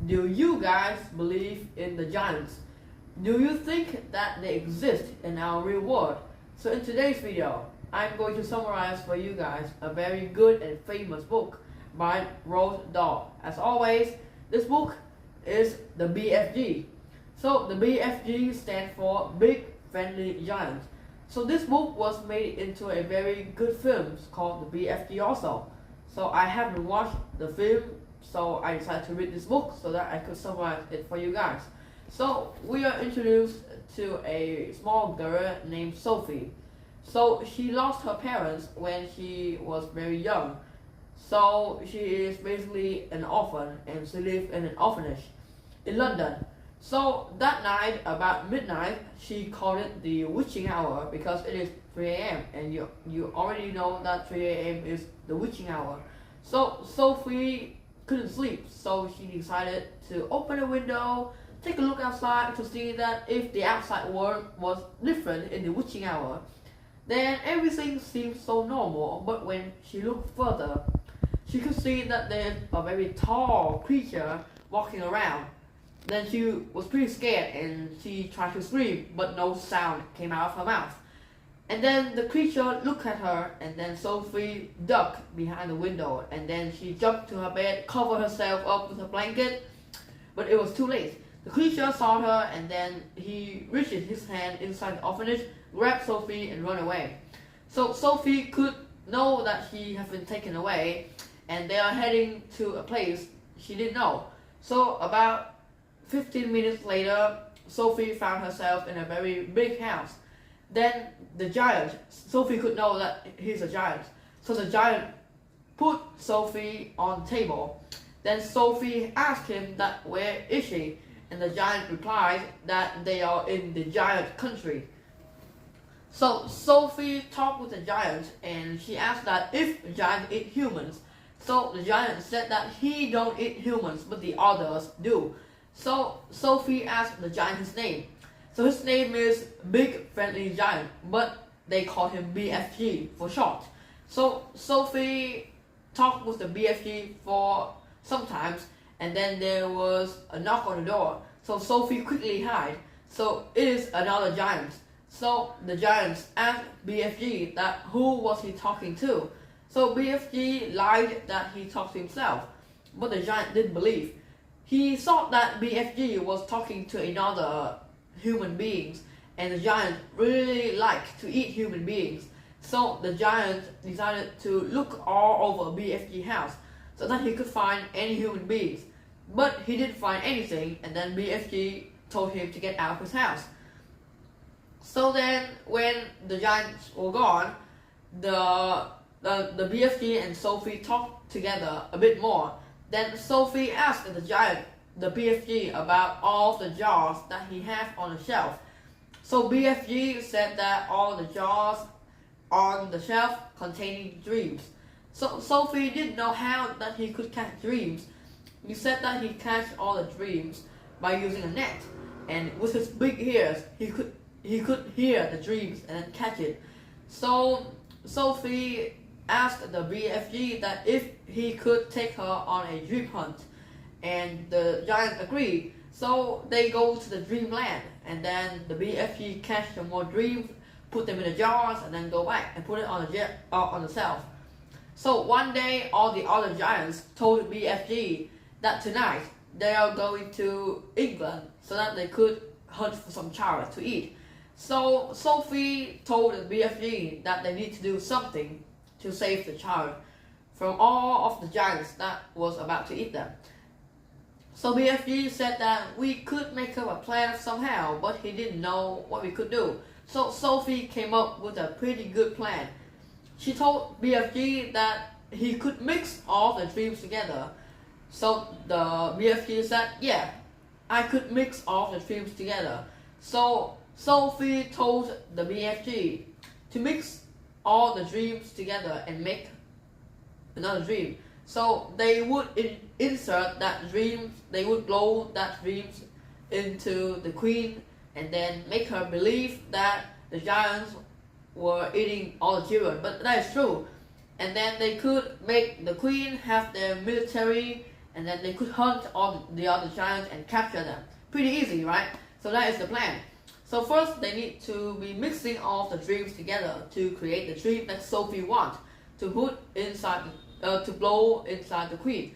Do you guys believe in the giants? Do you think that they exist in our real world? So in today's video, I'm going to summarize for you guys a very good and famous book by Roald Dahl. As always, this book is the BFG. So the BFG stands for Big Friendly Giant. So this book was made into a very good film called the BFG also. So I haven't watched the film, so I decided to read this book so that I could summarize it for you guys. So we are introduced to a small girl named Sophie. So she lost her parents when she was very young. So she is basically an orphan and she lives in an orphanage in London. So that night, about midnight, she called it the witching hour because it is 3 a.m. and you already know that 3 a.m. is the witching hour. So Sophie couldn't sleep, so she decided to open a window, take a look outside to see that if the outside world was different in the witching hour. Then everything seemed so normal, but when she looked further, she could see that there's a very tall creature walking around. Then she was pretty scared and she tried to scream, but no sound came out of her mouth. And then the creature looked at her, and then Sophie ducked behind the window, and then she jumped to her bed, covered herself up with a blanket, but it was too late. The creature saw her, and then he reached his hand inside the orphanage, grabbed Sophie and ran away. So Sophie could know that she had been taken away, and they are heading to a place she didn't know. So about 15 minutes later, Sophie found herself in a very big house. Then the giant, Sophie could know that he's a giant. So the giant put Sophie on the table. Then Sophie asked him that where is she? And the giant replied that they are in the giant country. So Sophie talked with the giant and she asked that if the giant eat humans. So the giant said that he don't eat humans, but the others do. So Sophie asked the giant his name. So his name is Big Friendly Giant, but they call him BFG for short. So Sophie talked with the BFG for some times, and then there was a knock on the door. So Sophie quickly hid. So it is another giant. So the giants asked BFG that who was he talking to. So BFG lied that he talked to himself, but the giant didn't believe. He thought that BFG was talking to another human beings, and the giant really liked to eat human beings. So the giant decided to look all over BFG house so that he could find any human beings, but he didn't find anything, and then BFG told him to get out of his house. So then when the giants were gone, the BFG and Sophie talked together a bit more. Then Sophie asked the giant, the BFG, about all the jars that he had on the shelf. So BFG said that all the jars on the shelf containing dreams. So Sophie didn't know how that he could catch dreams. He said that he catch all the dreams by using a net, and with his big ears he could hear the dreams and then catch it. So Sophie asked the BFG that if he could take her on a dream hunt, and the giant agreed. So they go to the dreamland, and then the BFG catch some more dreams, put them in the jars, and then go back and put it on the shelf. So one day all the other giants told BFG that tonight they are going to England so that they could hunt for some child to eat. So Sophie told the BFG that they need to do something to save the child from all of the giants that was about to eat them. So BFG said that we could make up a plan somehow, but he didn't know what we could do. So Sophie came up with a pretty good plan. She told BFG that he could mix all the dreams together. So the BFG said, yeah, I could mix all the dreams together. So Sophie told the BFG to mix all the dreams together and make another dream. So they would insert that dream, they would blow that dreams into the queen and then make her believe that the giants were eating all the children, but that is true. And then they could make the queen have their military and then they could hunt all the other giants and capture them. Pretty easy, right? So that is the plan. So first they need to be mixing all the dreams together to create the dream that Sophie wants to put inside, to blow inside the queen.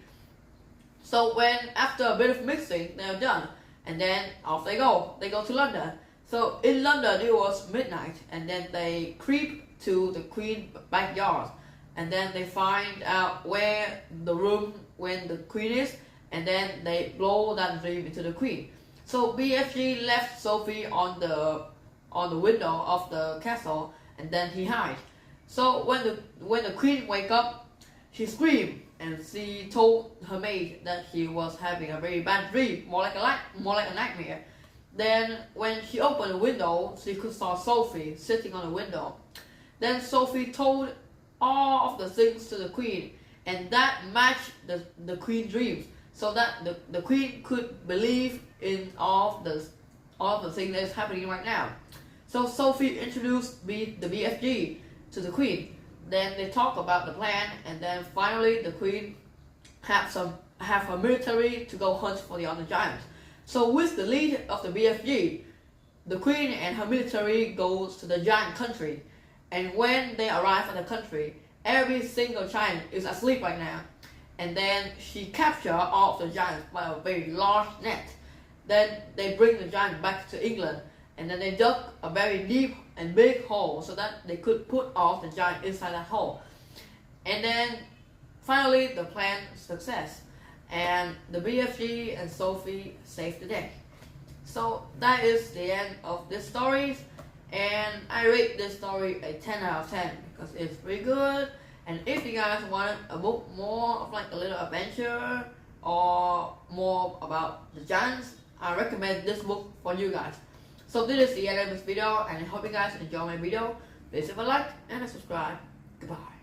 So when after a bit of mixing they're done, and then off they go. They go to London. So in London it was midnight, and then they creep to the queen's backyard, and then they find out where the room when the queen is, and then they blow that dream into the queen. So BFG left Sophie on the window of the castle, and then he hid. So when the queen wake up, she screamed, and she told her maid that she was having a very bad dream, more like a nightmare. Then when she opened the window, she could saw Sophie sitting on the window. Then Sophie told all of the things to the queen, and that matched the queen's dreams, so that the queen could believe in all of the things that is happening right now. So Sophie introduced the BFG to the queen. Then they talk about the plan, and then finally the queen have her military to go hunt for the other giants. So with the lead of the BFG, the queen and her military goes to the giant country, and when they arrive at the country, every single giant is asleep right now. And then she captures all of the giants by a very large net. Then they bring the giant back to England, and then they dug a very deep and big hole so that they could put all of the giant inside that hole. And then finally the plan success, and the BFG and Sophie saved the day. So that is the end of this story, and I rate this story a 10 out of 10 because it's pretty good. And if you guys want a book more of like a little adventure or more about the giants, I recommend this book for you guys. So this is the end of this video, and I hope you guys enjoy my video. Please leave a like and a subscribe. Goodbye.